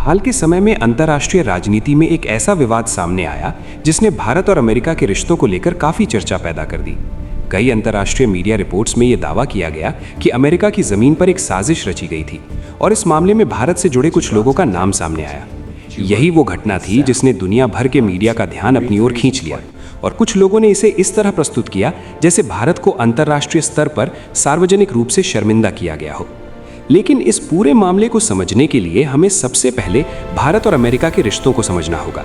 हाल के समय में अंतर्राष्ट्रीय राजनीति में एक ऐसा विवाद सामने आया जिसने भारत और अमेरिका के रिश्तों को लेकर काफी चर्चा पैदा कर दी। कई अंतर्राष्ट्रीय मीडिया रिपोर्ट्स में यह दावा किया गया कि अमेरिका की जमीन पर एक साजिश रची गई थी और इस मामले में भारत से जुड़े कुछ लोगों का नाम सामने आया। यही वो घटना थी जिसने दुनिया भर के मीडिया का ध्यान अपनी ओर खींच लिया और कुछ लोगों ने इसे इस तरह प्रस्तुत किया जैसे भारत को अंतर्राष्ट्रीय स्तर पर सार्वजनिक रूप से शर्मिंदा किया गया हो। लेकिन इस पूरे मामले को समझने के लिए हमें सबसे पहले भारत और अमेरिका के रिश्तों को समझना होगा।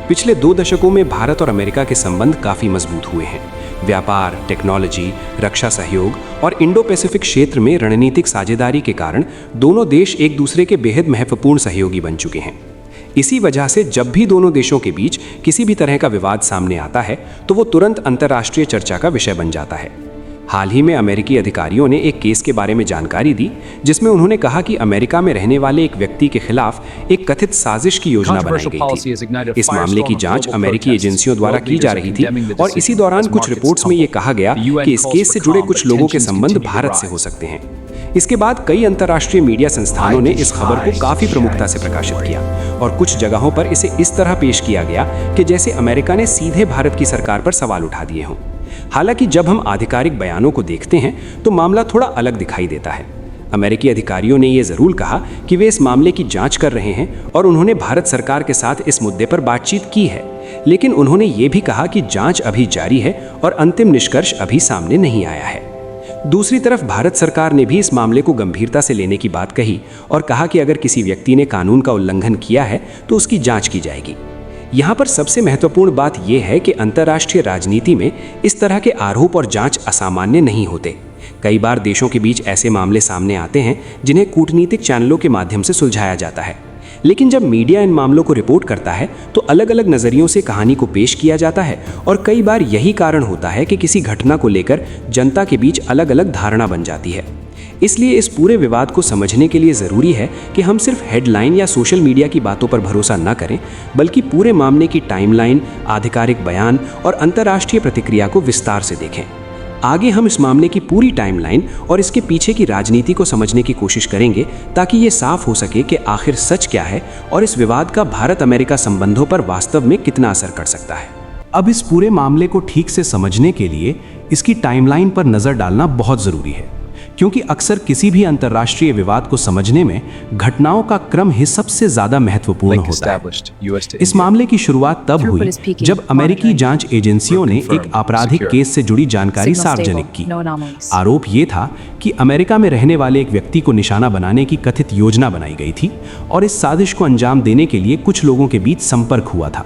पिछले 2 दशकों में भारत और अमेरिका के संबंध काफी मजबूत हुए हैं। व्यापार, टेक्नोलॉजी, रक्षा सहयोग और इंडो पैसिफिक क्षेत्र में रणनीतिक साझेदारी के कारण दोनों देश एक दूसरे के बेहद महत्वपूर्ण सहयोगी बन चुके हैं। इसी वजह से जब भी दोनों देशों के बीच किसी भी तरह का विवाद सामने आता है तो वो तुरंत अंतर्राष्ट्रीय चर्चा का विषय बन जाता है। हाल ही में अमेरिकी अधिकारियों ने एक केस के बारे में जानकारी दी जिसमें उन्होंने कहा कि अमेरिका में रहने वाले एक व्यक्ति के खिलाफ एक कथित साजिश की योजना बनाई गई थी। इस मामले की जांच अमेरिकी एजेंसियों द्वारा की जा रही थी और इसी दौरान कुछ रिपोर्ट्स में ये कहा गया कि इस केस से जुड़े कुछ लोगों के संबंध भारत से हो सकते हैं। इसके बाद कई अंतर्राष्ट्रीय मीडिया संस्थानों ने इस खबर को काफी प्रमुखता से प्रकाशित किया और कुछ जगहों पर इसे इस तरह पेश किया गया कि जैसे अमेरिका ने सीधे भारत की सरकार पर सवाल उठा दिए हों। हालांकि जब हम आधिकारिक बयानों को देखते हैं तो मामला थोड़ा अलग दिखाई देता है। अमेरिकी अधिकारियों ने यह जरूर कहा कि वे इस मामले की जांच कर रहे हैं और उन्होंने भारत सरकार के साथ इस मुद्दे पर बातचीत की है, लेकिन उन्होंने ये भी कहा कि जांच अभी जारी है और अंतिम निष्कर्ष अभी सामने नहीं आया है। दूसरी तरफ भारत सरकार ने भी इस मामले को गंभीरता से लेने की बात कही और कहा कि अगर किसी व्यक्ति ने कानून का उल्लंघन किया है तो उसकी जांच की जाएगी। यहाँ पर सबसे महत्वपूर्ण बात यह है कि अंतर्राष्ट्रीय राजनीति में इस तरह के आरोप और जांच असामान्य नहीं होते। कई बार देशों के बीच ऐसे मामले सामने आते हैं जिन्हें कूटनीतिक चैनलों के माध्यम से सुलझाया जाता है, लेकिन जब मीडिया इन मामलों को रिपोर्ट करता है तो अलग अलग नजरियों से कहानी को पेश किया जाता है और कई बार यही कारण होता है कि किसी घटना को लेकर जनता के बीच अलग अलग धारणा बन जाती है। इसलिए इस पूरे विवाद को समझने के लिए ज़रूरी है कि हम सिर्फ हेडलाइन या सोशल मीडिया की बातों पर भरोसा न करें, बल्कि पूरे मामले की टाइमलाइन, आधिकारिक बयान और अंतर्राष्ट्रीय प्रतिक्रिया को विस्तार से देखें। आगे हम इस मामले की पूरी टाइमलाइन और इसके पीछे की राजनीति को समझने की कोशिश करेंगे ताकि ये साफ हो सके कि आखिर सच क्या है और इस विवाद का भारत अमेरिका संबंधों पर वास्तव में कितना असर कर सकता है। अब इस पूरे मामले को ठीक से समझने के लिए इसकी टाइमलाइन पर नज़र डालना बहुत ज़रूरी है, क्योंकि अक्सर किसी भी अंतर्राष्ट्रीय विवाद को समझने में घटनाओं का क्रम ही सबसे ज्यादा महत्वपूर्ण होता है। इस मामले की शुरुआत तब हुई जब अमेरिकी जांच एजेंसियों ने एक आपराधिक केस से जुड़ी जानकारी सार्वजनिक की। आरोप ये था कि अमेरिका में रहने वाले एक व्यक्ति को निशाना बनाने की कथित योजना बनाई गई थी और इस साजिश को अंजाम देने के लिए कुछ लोगों के बीच संपर्क हुआ था।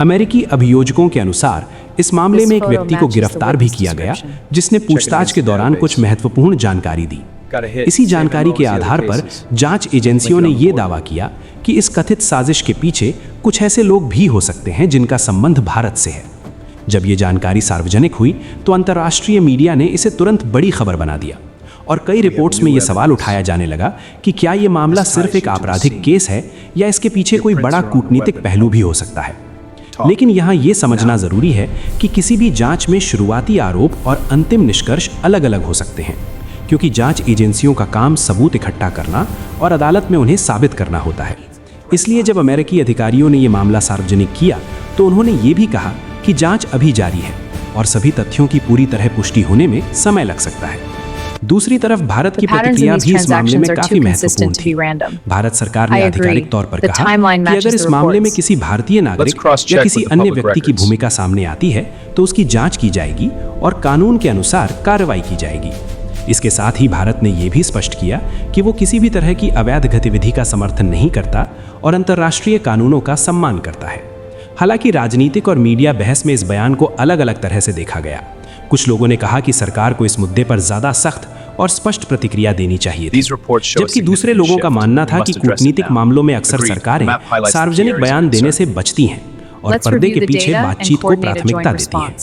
अमेरिकी अभियोजकों के अनुसार इस मामले में एक व्यक्ति को गिरफ्तार भी किया गया जिसने पूछताछ के दौरान कुछ महत्वपूर्ण जानकारी दी। इसी जानकारी के आधार पर जांच एजेंसियों ने यह दावा किया कि इस कथित साजिश के पीछे कुछ ऐसे लोग भी हो सकते हैं जिनका संबंध भारत से है। जब ये जानकारी सार्वजनिक हुई तो अंतर्राष्ट्रीय मीडिया ने इसे तुरंत बड़ी खबर बना दिया और कई रिपोर्ट्स में यह सवाल उठाया जाने लगा कि क्या ये मामला सिर्फ एक आपराधिक केस है या इसके पीछे कोई बड़ा कूटनीतिक पहलू भी हो सकता है। लेकिन यहाँ ये समझना जरूरी है कि किसी भी जांच में शुरुआती आरोप और अंतिम निष्कर्ष अलग अलग हो सकते हैं, क्योंकि जांच एजेंसियों का काम सबूत इकट्ठा करना और अदालत में उन्हें साबित करना होता है। इसलिए जब अमेरिकी अधिकारियों ने ये मामला सार्वजनिक किया तो उन्होंने ये भी कहा कि जांच अभी जारी है और सभी तथ्यों की पूरी तरह पुष्टि होने में समय लग सकता है। दूसरी तरफ भारत की प्रतिक्रिया भी इस मामले में काफी महत्वपूर्ण थी। भारत सरकार ने आधिकारिक तौर पर कहा कि अगर इस मामले में किसी भारतीय नागरिक या किसी अन्य व्यक्ति की भूमिका सामने आती है तो उसकी जांच की जाएगी और कानून के अनुसार कार्रवाई की जाएगी। इसके साथ ही भारत ने यह भी स्पष्ट किया कि वो किसी भी तरह की अवैध गतिविधि का समर्थन नहीं करता और अंतर्राष्ट्रीय कानूनों का सम्मान करता है। हालांकि राजनीतिक और मीडिया बहस में इस बयान को अलग अलग तरह से देखा गया। कुछ लोगों ने कहा कि सरकार को इस मुद्दे पर ज्यादा सख्त और स्पष्ट प्रतिक्रिया देनी चाहिए थी, जबकि दूसरे लोगों का मानना था कि कूटनीतिक मामलों में अक्सर सरकारें सार्वजनिक बयान देने से बचती हैं और पर्दे के पीछे बातचीत को प्राथमिकता देती हैं।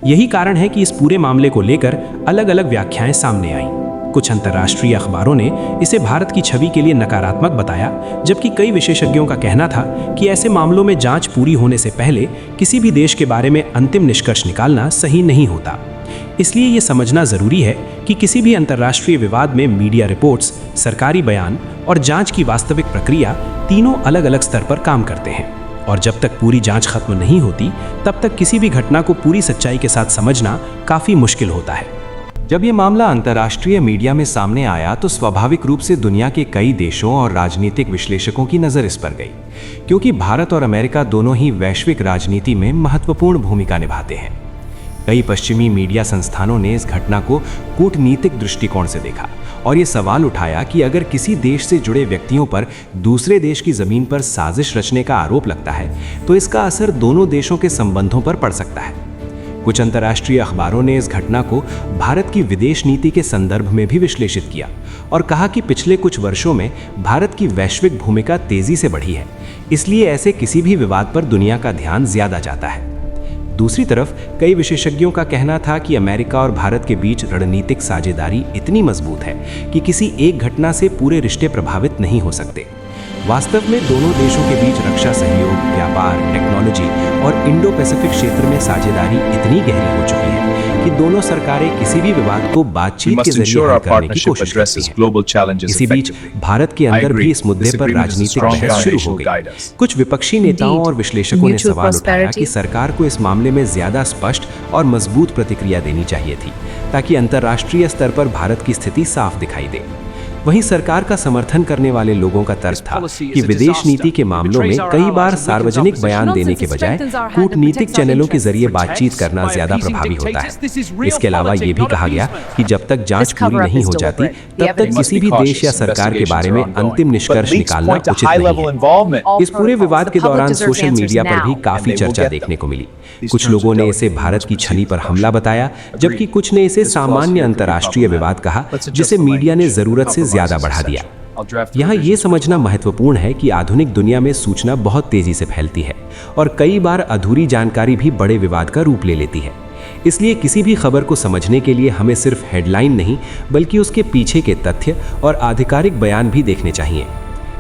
यही कारण है कि इस पूरे मामले को लेकर अलग अलग व्याख्याएं सामने आईं। कुछ अंतर्राष्ट्रीय अखबारों ने इसे भारत की छवि के लिए नकारात्मक बताया, जबकि कई विशेषज्ञों का कहना था कि ऐसे मामलों में जांच पूरी होने से पहले किसी भी देश के बारे में अंतिम निष्कर्ष निकालना सही नहीं होता। इसलिए ये समझना जरूरी है कि किसी भी अंतर्राष्ट्रीय विवाद में मीडिया रिपोर्ट्स, सरकारी बयान और जांच की वास्तविक प्रक्रिया तीनों अलग अलग स्तर पर काम करते हैं। और जब तक पूरी जांच खत्म नहीं होती, तब तक किसी भी घटना को पूरी सच्चाई के साथ समझना काफी मुश्किल होता है। जब ये मामला अंतर्राष्ट्रीय मीडिया में सामने आया तो स्वाभाविक रूप से दुनिया के कई देशों और राजनीतिक विश्लेषकों की नजर इस पर गई, क्योंकि भारत और अमेरिका दोनों ही वैश्विक राजनीति में महत्वपूर्ण भूमिका निभाते हैं। कई पश्चिमी मीडिया संस्थानों ने इस घटना को कूटनीतिक दृष्टिकोण से देखा और ये सवाल उठाया कि अगर किसी देश से जुड़े व्यक्तियों पर दूसरे देश की जमीन पर साजिश रचने का आरोप लगता है तो इसका असर दोनों देशों के संबंधों पर पड़ सकता है। कुछ अंतर्राष्ट्रीय अखबारों ने इस घटना को भारत की विदेश नीति के संदर्भ में भी विश्लेषित किया और कहा कि पिछले कुछ वर्षों में भारत की वैश्विक भूमिका तेजी से बढ़ी है, इसलिए ऐसे किसी भी विवाद पर दुनिया का ध्यान ज्यादा जाता है। दूसरी तरफ कई विशेषज्ञों का कहना था कि अमेरिका और भारत के बीच रणनीतिक साझेदारी इतनी मजबूत है कि किसी एक घटना से पूरे रिश्ते प्रभावित नहीं हो सकते। वास्तव में दोनों देशों के बीच रक्षा सहयोग, व्यापार, टेक्नोलॉजी और इंडो पैसिफिक क्षेत्र में साझेदारी इतनी गहरी हो चुकी है कि दोनों सरकारें किसी भी विवाद को बातचीत के जरिए हल करने की कोशिश करती हैं। इसी बीच भारत के अंदर भी इस मुद्दे पर राजनीतिक बहस शुरू हो गई। कुछ विपक्षी नेताओं और विश्लेषकों ने सवाल उठाया कि सरकार को इस मामले में ज्यादा स्पष्ट और मजबूत प्रतिक्रिया देनी चाहिए थी, ताकि अंतर्राष्ट्रीय स्तर पर भारत की स्थिति साफ दिखाई दे। वहीं सरकार का समर्थन करने वाले लोगों का तर्क था कि विदेश नीति के मामलों में कई बार सार्वजनिक बयान देने के बजाय कूटनीतिक चैनलों के जरिए बातचीत करना ज्यादा प्रभावी होता है। इसके अलावा ये भी कहा गया कि जब तक जांच पूरी नहीं हो जाती, तब तक किसी भी देश या सरकार के बारे में अंतिम निष्कर्ष निकालना उचित नहीं है। इस पूरे विवाद के दौरान सोशल मीडिया पर भी काफी चर्चा देखने को मिली। कुछ लोगों ने इसे भारत की छवि पर हमला बताया, जबकि कुछ ने इसे सामान्य अंतर्राष्ट्रीय विवाद कहा, जिसे मीडिया ने जरूरत से ज्यादा बढ़ा दिया। यहाँ ये समझना महत्वपूर्ण है कि आधुनिक दुनिया में सूचना बहुत तेजी से फैलती है और कई बार अधूरी जानकारी भी बड़े विवाद का रूप ले लेती है। इसलिए किसी भी खबर को समझने के लिए हमें सिर्फ हेडलाइन नहीं, बल्कि उसके पीछे के तथ्य और आधिकारिक बयान भी देखने चाहिए।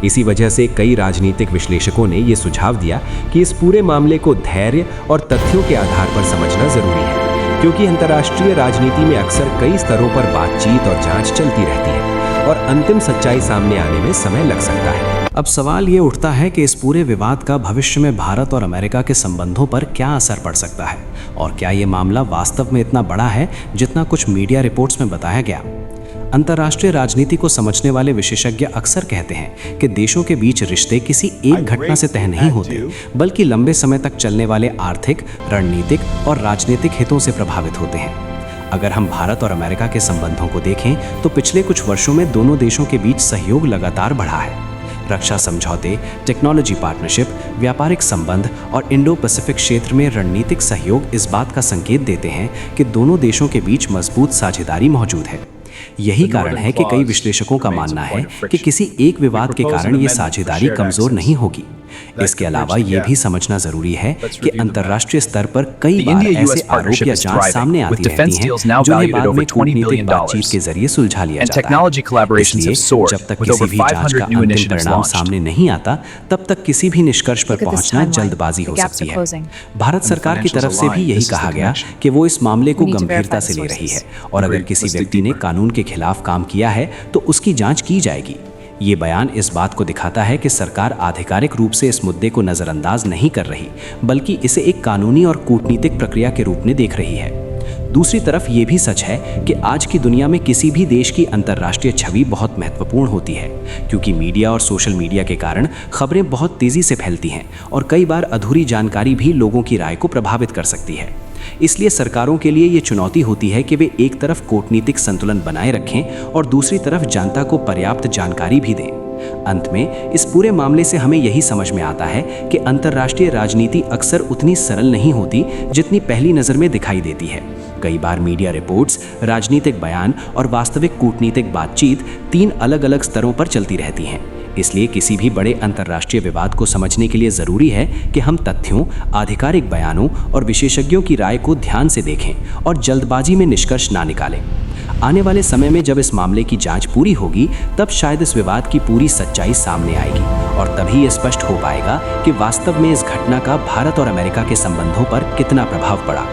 इसी वजह से कई राजनीतिक विश्लेषकों ने यह सुझाव दिया कि इस पूरे मामले को धैर्य और तथ्यों के आधार पर समझना जरूरी है, क्योंकि अंतर्राष्ट्रीय राजनीति में अक्सर कई स्तरों पर बातचीत और जांच चलती रहती है और अंतिम सच्चाई सामने आने में समय लग सकता है। अब सवाल ये उठता है कि इस पूरे विवाद का भविष्य में भारत और अमेरिका के संबंधों पर क्या असर पड़ सकता है, और क्या ये मामला वास्तव में इतना बड़ा है जितना कुछ मीडिया रिपोर्ट्स में बताया गया। अंतर्राष्ट्रीय राजनीति को समझने वाले विशेषज्ञ अक्सर कहते हैं कि देशों के बीच रिश्ते किसी एक घटना से तय नहीं होते, बल्कि लंबे समय तक चलने वाले आर्थिक, रणनीतिक और राजनीतिक हितों से प्रभावित होते हैं। अगर हम भारत और अमेरिका के संबंधों को देखें तो पिछले कुछ वर्षों में दोनों देशों के बीच सहयोग लगातार बढ़ा है। रक्षा समझौते, टेक्नोलॉजी पार्टनरशिप, व्यापारिक संबंध और इंडो पैसिफिक क्षेत्र में रणनीतिक सहयोग इस बात का संकेत देते हैं कि दोनों देशों के बीच मजबूत साझेदारी मौजूद है। यही कारण है कि कई विश्लेषकों का मानना है कि किसी एक विवाद के कारण ये साझेदारी कमजोर नहीं होगी। इसके अलावा ये भी समझना जरूरी है कि अंतर्राष्ट्रीय स्तर पर कई बार ऐसे आरोप या जांच सामने आती रहती हैं जिन्हें बाद में कूटनीतिक बातचीत के जरिए सुलझा लिया जाता है। इसलिए जब तक किसी भी जांच का अंतिम परिणाम सामने नहीं आता, तब तक किसी भी निष्कर्ष पर पहुंचना जल्दबाजी हो सकती है। भारत सरकार की तरफ से भी यही कहा गया कि वो इस मामले को गंभीरता से ले रही है और अगर किसी व्यक्ति ने कानून के खिलाफ काम किया है तो उसकी जांच की जाएगी। ये बयान इस बात को दिखाता है कि सरकार आधिकारिक रूप से इस मुद्दे को नजरअंदाज नहीं कर रही, बल्कि इसे एक कानूनी और कूटनीतिक प्रक्रिया के रूप में देख रही है। दूसरी तरफ ये भी सच है कि आज की दुनिया में किसी भी देश की अंतर्राष्ट्रीय छवि बहुत महत्वपूर्ण होती है, क्योंकि मीडिया और सोशल मीडिया के कारण खबरें बहुत तेजी से फैलती हैं और कई बार अधूरी जानकारी भी लोगों की राय को प्रभावित कर सकती है। इसलिए सरकारों के लिए ये चुनौती होती है कि वे एक तरफ कूटनीतिक संतुलन बनाए रखें और दूसरी तरफ जनता को पर्याप्त जानकारी भी दें। अंत में इस पूरे मामले से हमें यही समझ में आता है कि अंतर्राष्ट्रीय राजनीति अक्सर उतनी सरल नहीं होती जितनी पहली नज़र में दिखाई देती है। कई बार मीडिया रिपोर्ट्स, राजनीतिक बयान और वास्तविक कूटनीतिक बातचीत 3 अलग-अलग स्तरों पर चलती रहती हैं। इसलिए किसी भी बड़े अंतर्राष्ट्रीय विवाद को समझने के लिए जरूरी है कि हम तथ्यों, आधिकारिक बयानों और विशेषज्ञों की राय को ध्यान से देखें और जल्दबाजी में निष्कर्ष ना निकालें। आने वाले समय में जब इस मामले की जांच पूरी होगी, तब शायद इस विवाद की पूरी सच्चाई सामने आएगी और तभी ये स्पष्ट हो पाएगा कि वास्तव में इस घटना का भारत और अमेरिका के संबंधों पर कितना प्रभाव पड़ा।